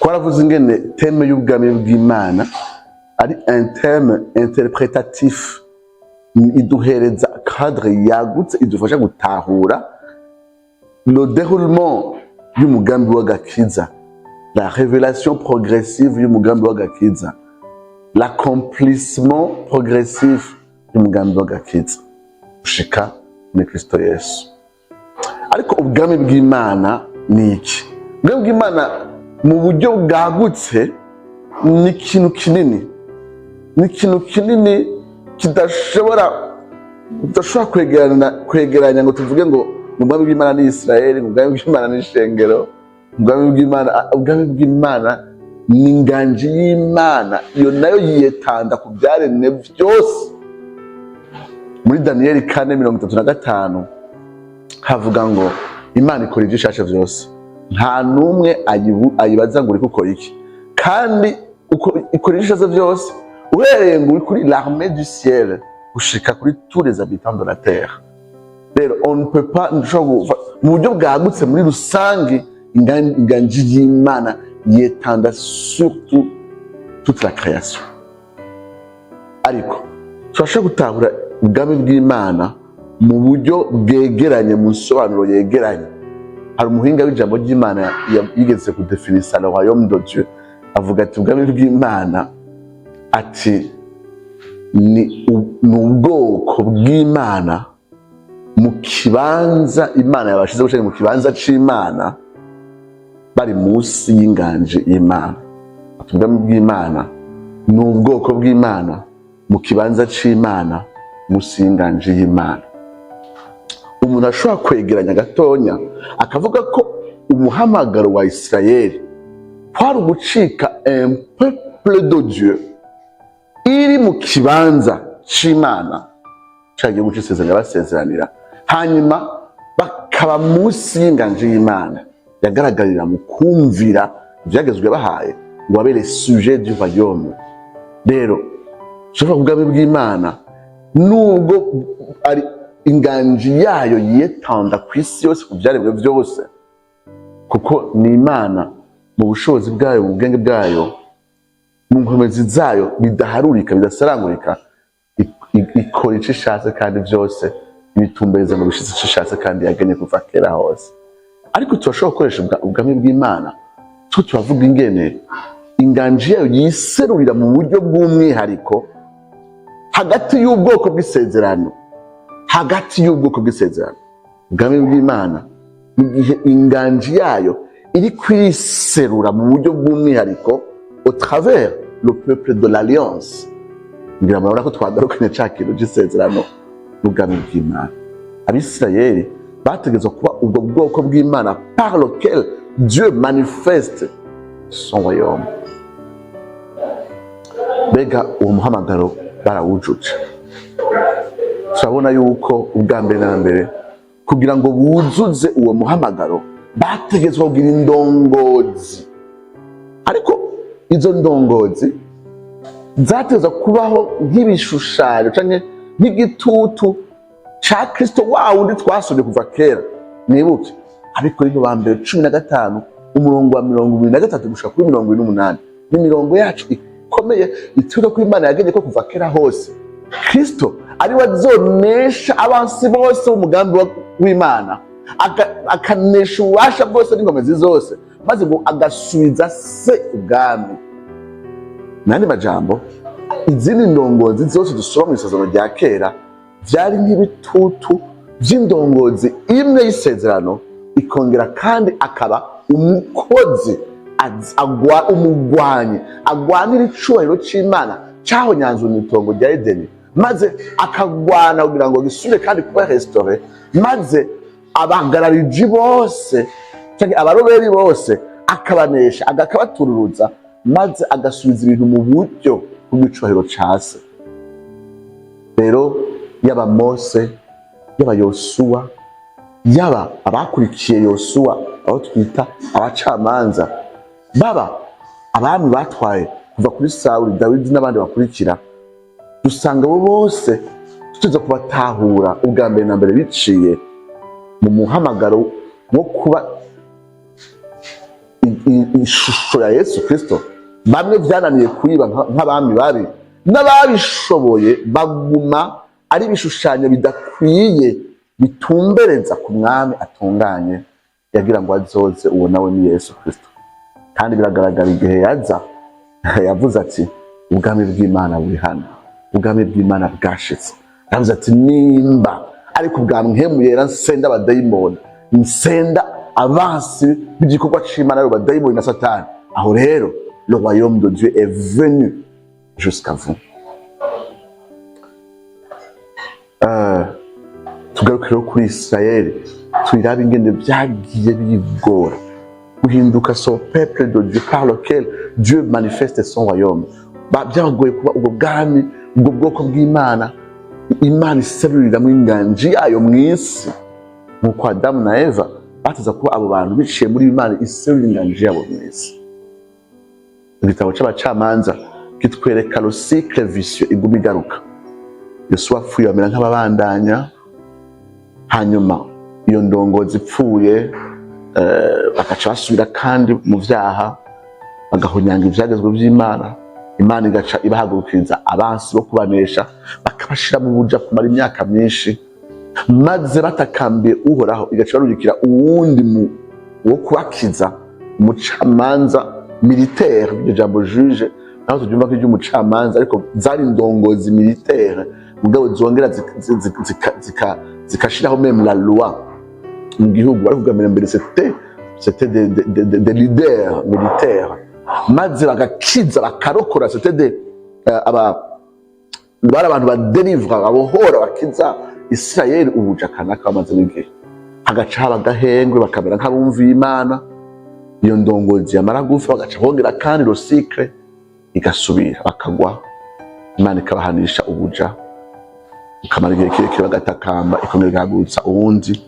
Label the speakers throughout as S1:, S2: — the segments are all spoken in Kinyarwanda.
S1: twaravuze ingene teme y'ubwami bw'Imana ari un thème interprétatif, iduhereza cadre yagutse idufasha gutahura le déroulement y'umugambi w'agakiza, la révélation progressive y'umugambi w'agakiza, l'accomplissement progressif y'umugambi w'agakiza gushika muri Kristo Yesu. Ariko ubwami bw'Imana ni iki? Ubwami bw'Imana mu buryo bwagutse ni ikintu kinini, ni ikintu kinini kidashobora kwegeranya ngo tuvuge ngo ubwami bw'Imana ni Israeli, ubwami bw'Imana ni Shengero, ubwami bw'Imana ni inganji y'Imana, iyo nayo yiyetanda ku byaremwe byose. Muri Daniyeli 4:35 havuga ngo Imana ikora ibyo ishaka byose, nta numwe ayibaza ngo uri gukora iki, kandi ikora ibyo ishaka byose uhereye ngo uri kuri l'armée du ciel gushika kuri tous les habitants de la terre. Rero on ne peut pas mu buryo bwagutse muri rusange inganji y'Imana yetanda surtout toute la création. Ariko turashaka gutahura ubwami bw'Imana mu buryo bwegeranye, mu nsobanuro yegeranye. Hari umuhinga w'ijambo ry'Imana yigeze kudefinisa le royaume de Dieu, avuga ati ubwami bw'Imana ati ni ubwoko bw'Imana mu kibanza Imana yabashize gushaka mu kibanza c'Imana, bari munsi y'inganje y'Imana. Ubwami bw'Imana ni ubwoko bw'Imana mu kibanza c'Imana, munsi y'inganje y'Imana. Umuntu ashobora kwegeranya gatonya akavuga ko umuhamagaro wa Israeli kwari ugucika un peuple de Dieu iri mu kibanza c'Imana cagiye gucisezeranya basezeranira, hanyuma bakaba munsi y'inganje y'Imana yagaragarira mu kumvira ivyagezwe bahaye ngo babe les sujets du royaume. Rero ushobora ubwami bw'Imana nubwo ari inganji yayo yetanda ku isi yose ku byaremwe byose, kuko ni Imana mu bushobozi bwayo, mu bwenge bwayo, mu nkomezi zayo bidaharurika bidasarangurika, ikora ico ishatse kandi byose ibitumbereza mu bishitsi ico ishatse kandi yagenye kuva kera hose. Ariko turashobora gukoresha ubwami bw'Imana turavuga ingene inganji yayo yiserurira mu buryo bw'umwihariko hagati y'ubwoko bw'isezerano, hagati y'ubwoko bw'isezerano. Ubwami bw'Imana igihe inganji yayo iri kwiserura mu buryo bw'umwihariko au travers le peuple de l'alliance. Ngira murabona ko twagarukanye ca kintu c'isezerano n'ubwami bw'Imana. Abisirayeli bategezwa kuba ubwo bwoko bw'Imana par lequel Dieu manifeste son royaume. Bega uwo muhamagaro barawujuje. Turabona yuko ubwa mbere na mbere kugira ngo buzuze uwo muhamagaro bategezwa kugira indongozi, ariko izo ndongozi zategezwa kubaho nk'ibishushanyo canke nk'igitutu ca Kristo wa wundi twasomye kuva kera. Mwibuke Abikorintho ba mbere 15 umurongo wa 23 gushika kuri 28 ni mirongo yacu ikomeye ituka ko Imana yagenye ko kuva kera hose Kristo ari wazonesha abansi bose umugambi w'Imana, akanesha ububasha bwose n'ingomezi zose, maze ngo agasubiza se ubwami. Nandi majambo, izindi ndongozi zose dusoma mu isezerano rya kera vyari nk'ibitutu vy'indongozi imwe y'isezerano, ikongera kandi akaba umukozi umugwanyi agwanira icubahiro c'Imana cahonyanzwe mw'itongo rya Edeni, maze akagwana kugira ngo gisubire kandi kuba restauré, maze abahagarariji bose canke abaroberi bose akabanesha, agakabatururuza, maze agasubiza ibintu mu buryo bw'icubahiro ca se. Rero yaba Mose, yaba Yosuwa, yaba abakurikiye Yosuwa aho twita abacamanza, baba abami batwaye kuva kuri Sawuli, Dawidi n'abandi bakurikira, dusanga bo bose tuza kubatahura ubwa mbere na mbere biciye mu muhamagaro wo kuba ishusho ya Yesu Kristo. Bamwe byananiye kuyiba nk'abami babi, n'ababishoboye baguma ari ibishushanyo bidakwiye bitumbereza ku mwami atunganye yagira ngo azoze. Uwo nawe ni Yesu Kristo. Kandi biragaragara igihe yaza yavuze ati ubwami bw'Imana buri hano, ubwami bw'Imana bwashitse. Yavuze ati nimba ariko bwamwemuye nsenda abadayimoni, nsenda abansi b'igikorwa c'Imana abo badayimoni na Satani. Aho rero le royaume de Dieu est venu jusqu'à vous. Tugaruke rero kuri Israeli, tuyirabe ingene byagiye bigora guhinduka son peuple de Dieu par lequel Dieu manifeste son royaume. Byagoye kuba ubwo bwami, ubwo bwoko bw'Imana, Imana iseruriramwo inganji yayo mw'isi, nk'uko Adamu na Eva bataza kuba abo bantu biciye muri Imana iserurira inganji yabo mw'isi. Igitabo c'abacamanza kitwereka le cycle vicieux iguma igaruka. Yosuwa apfuye bamera nk'ababandanya, hanyuma iyo ndongozi ipfuye bagaca basubira kandi mu vyaha, bagahonyanga ivyagezwe vy'Imana. Imana igaca ibahagurukiriza abansi bo kubanesha, bakabashira mu buja kumara imyaka myinshi, maze batakambiye Uhoraho igaca barungikira uwundi wo kubakiza, umucamanza militaire. Iryo jambo juge naho turyumva nk'iry'umucamanza, ariko zari ndongozi militaire mugabo zongera zikashiraho même la loi mu gihugu. Bari kugamira mbere c'était des leaders militaires, maze bagakiza bakarokora. C'était bari abantu badelivra, babohora, bakiza Israeli ubuja kanaka bamaze n'igihe. Hagaca haba agahengwe bakamera nk'abumviye Imana. Iyo ndongozi yamara gupfa bagaca bongera kandi le cycle igasubira, bakagwa, Imana ikabahanisha ubuja, ukamara igihe kirekire bagatakamba, ikongera igahagurutsa uwundi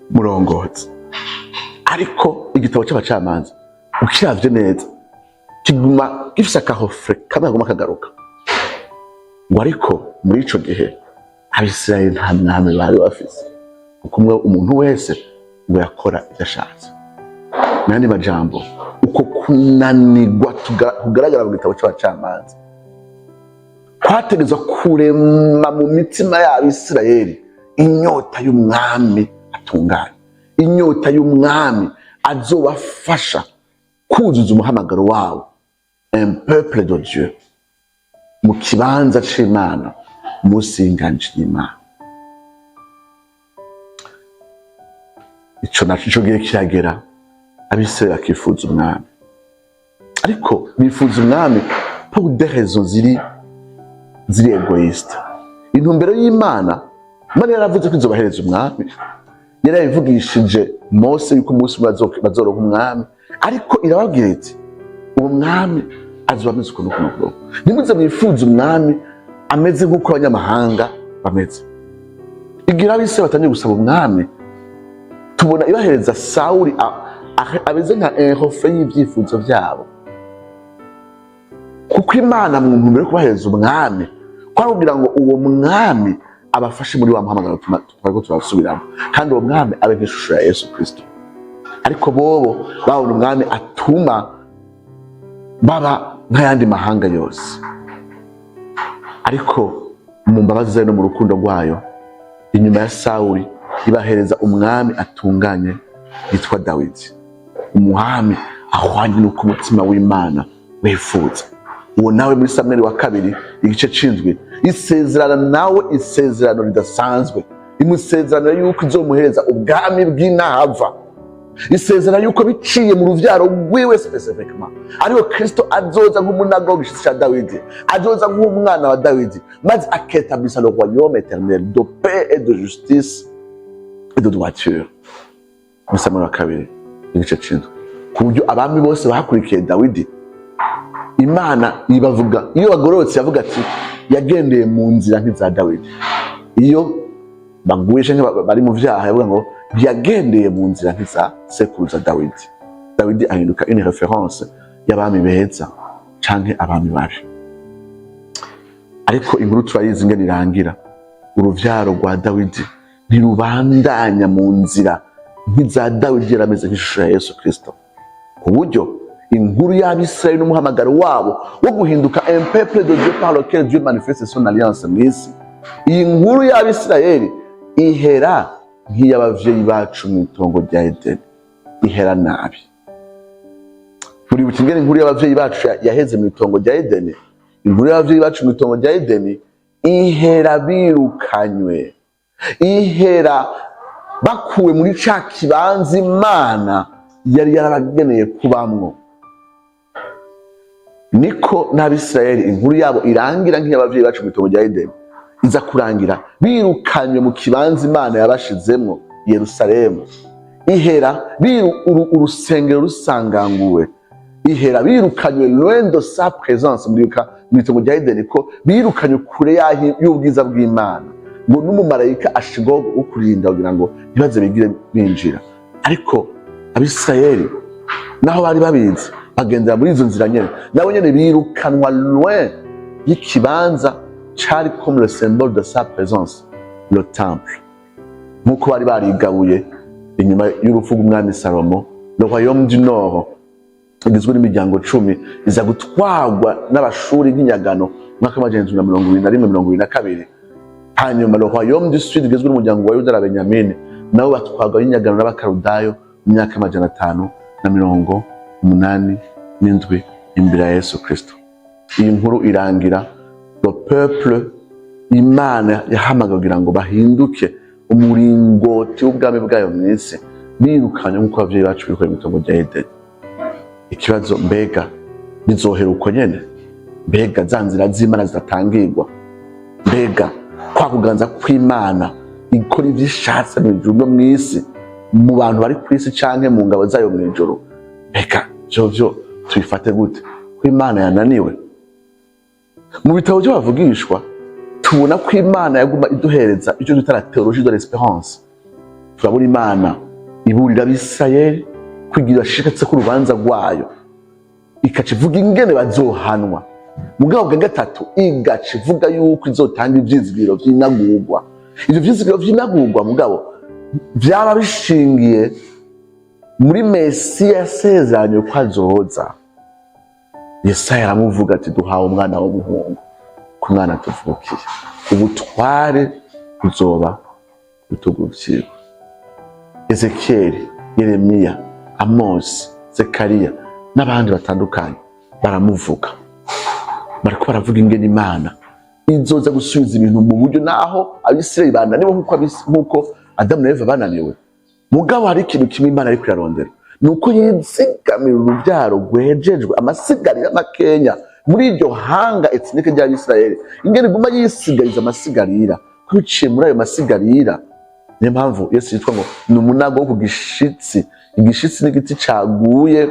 S1: murongozi. Ariko igitabo c'abacamanza ukiravye neza kiguma gifise akahofre kamwe kaguma kagaruka ngo ariko muri ico gihe Abisirayeli nta mwami bari bafise, kuko umuntu wese ngo yakora ivyo ashatse. Nandi majambo uko kunanirwa kugaragara mu gitabo c'abacamanza kwategezwa kurema mu mitima y'Abisirayeli inyota y'umwami atunganye, inyota y'umwami azobafasha kuzuza umuhamagaro wabo, un peuple de Dieu mu kibanza c'Imana, munsi y'inganji y'Imana. Ico naco gihe kiragera Abisirayeli bakifuza umwami, ariko bifuza umwami pour des raisons ziri egoiste. Intumbero y'Imana, Imana yaravuze ko izobahereza umwami, yarayivugishije Mose yuko umunsi bazoronka umwami, ariko irababwira iti uwo mwami azoba ameze ukuntu n'ukuntu. Nimuze mwifuza umwami ameze nk'uko abanyamahanga bameze. Igira Abisirayeli batangiye gusaba umwami, tubona ibahereza Sawuli abeze nka enhofe y'ivyifuzo vyabo, kuko Imana mu ntumbero yo kubahereza umwami kwari kugira ngo uwo mwami abafashe muri wa muhamagaro twariko turasubiramo, kandi uwo mwami abe nk'ishusho ya Yesu Kristo. Ariko bobo babona umwami atuma baba nk'ayandi mahanga yose. Ariko mu mbabazi zayo no mu rukundo rwayo, inyuma ya Sawuli ibahereza umwami atunganye yitwa Dawidi, umwami ahwanye n'uko umutima w'Imana wifuza. Uwo nawe muri Samweli wa kabiri igice c'indwi isezerana nawe isezerano ridasanzwe, imusezerano yuko izomuhereza ubwami bw'intahava, isezerano yuko biciye mu ruvyaro rwiwe specifiquement ariho Kristo azoza nk'umunago w'igishitsi ca Dawidi, azoza nk'umwana wa Dawidi, maze aketablisha le royaume éternel de paix et de justice et de droiture. Muri Samweli wa kabiri igice c'indwi, ku buryo abami bose bahakurikiye Dawidi Imana ibavuga, iyo bagororotse yavuga ati yagendeye mu nzira nk'iza Dawidi. Iyo baguye canke bari mu vyaha yavuga ngo yagendeye mu nzira nk'iza sekuruza Dawidi. Dawidi ahinduka une référence y'abami beza canke abami babi. Ariko inkuru turayizi ingene irangira, uruvyaro rwa Dawidi ntirubandanya mu nzira nk'iza Dawidi yarameze nk'ishusho ya Yesu Kristo, ku buryo inkuru y'Abisirayeli n'umuhamagaro wabo wo guhinduka un peuple de Dieu par lequel Dieu manifeste son alliance mw'isi. Iyi nkuru y'Abisirayeli ihera nk'iy'abavyeyi bacu mw'itongo rya Edeni, ihera nabi. Muri bukingere inkuru y'abavyeyi bacu yaheze mw'itongo rya Edeni, inkuru y'abavyeyi bacu mw'itongo rya Edeni ihera birukanywe, ihera bakuwe muri ca kibanza Imana yari yarabageneye kubamwo. Niko n'Abisirayeli inkuru yabo irangira nk'iy'abavyeyi bacu mw'itongo rya Edeni, iza kurangira birukanywe mu kibanza Imana yabashizemwo, Yerusalemu. Ihera urusengero rusanganguwe, ihera birukanywe loin de sa présence mw'itongo rya Edeni, ko birukanywe kure y'ubwiza bw'Imana, ngo n'umumarayika ashirwaho wo kurinda kugira ngo ntibaze bigire binjira. Ariko Abisirayeli naho bari babizi bagendera muri izo nzira nyene, nabo nyene birukanwa loin y'ikibanza cari comme le symbole de sa présence, le temple. Nk'uko bari barigabuye inyuma y'urupfu rw'umwami Salomo, le royaume du nord igizwe n'imiryango 10 iza gutwarwa n'Abashuri nk'inyagano mwaka 721-722. Hanyuma le royaume du sud igizwe n'umuryango wa Yuda na Benyamini nabo batwarwa n'inyagano n'Abakarudayo mu myaka 587 imbere ya Yesu Kristo. Iyi nkuru irangira le peuple Imana yahamagaye kugira ngo bahinduke umuringoti w'ubwami bwayo mw'isi, birukanye nk'uko abavyeyi bacu birukanye mw'itongo rya Edeni. Ikibazo, mbega bizohera uko nyene? Mbega za nzira z'Imana zidatangirwa? Mbega kwa kuganza kw'Imana ikora ivyo ishatse mw'ijuru no mw'isi, mu bantu bari kw'isi canke mu ngabo zayo mw'ijuru? Mbega vyo tubifate gute? Ko Imana yananiwe? Mu bitabo byo bavugishwa tubona ko Imana yaguma iduhereza icyo twita la théologie de l'espérance. Turabona Imana iburira Abisirayeli kugira ashikatse ku rubanza rwayo, ikaca ivuga ingene bazohanwa. Mugabo bwa gatatu igaca ivuga yuko izotanga ivyizigiro vy'inagurwa. Ivyo vyizigiro vy'inagurwa mugabo vyaba bishingiye muri Mesiya yasezeranye ko azoza. Yesaya aramuvuga ati duhawe umwana w'umuhungu, ku mwana tuvukiye, ubutware buzoba bitugu vyiwe. Ezekieli, Yeremiya, Amosi, Zekariya n'abandi batandukanye baramuvuga, bariko baravuga ingene Imana izoza gusubiza ibintu mu buryo, naho Abisirayeli bananiwe nk'uko Adamu na Eva bananiwe. Mugabo hari ikintu kimwe Imana ariko irarondera, nuko yizigamira uruvyaro rwejejwe amasigarira makenya muri iryo hanga etnike ry'Abisirayeli, ingene iguma yisigariza amasigarira, ko biciye muri ayo masigarira. Niyo mpamvu Yesu yitwa ngo ni umunago wo ku gishitsi. Igishitsi n'igiti caguye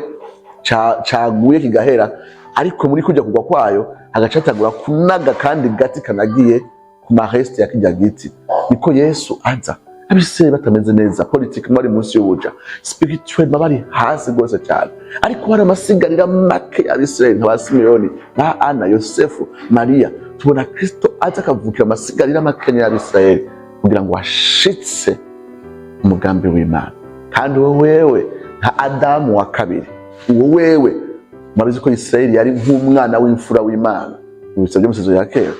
S1: kigahera, ariko muri kujya kugwa kwayo hagacatagura kunaga kandi gati kanagiye ku mareste ya kirya giti. Niko Yesu aza Abisirayeli batameze neza, politiki bari munsi y'ubuja, spirituel bari hasi gose cyane, ariko hari amasigarira make y'Abisirayeli nka Simeyoni, na Ana, Yosefu, Maria. Tubona Kristo aza akavukira amasigarira make y'Abisirayeli kugira ngo ashitse umugambi w'Imana. Kandi wewe nka Adamu wa kabiri, wewe murabizi ko Isirayeli yari nk'umwana w'imfura w'Imana mu bisabye umusezo ya kera.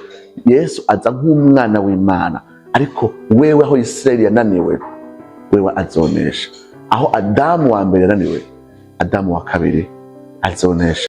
S1: Yesu aza nk'umwana w'Imana, ariko wewe aho Isirayeli yananiwe, wewe azonesha. Aho Adamu wa mbere yananiwe, Adamu wa kabiri azonesha.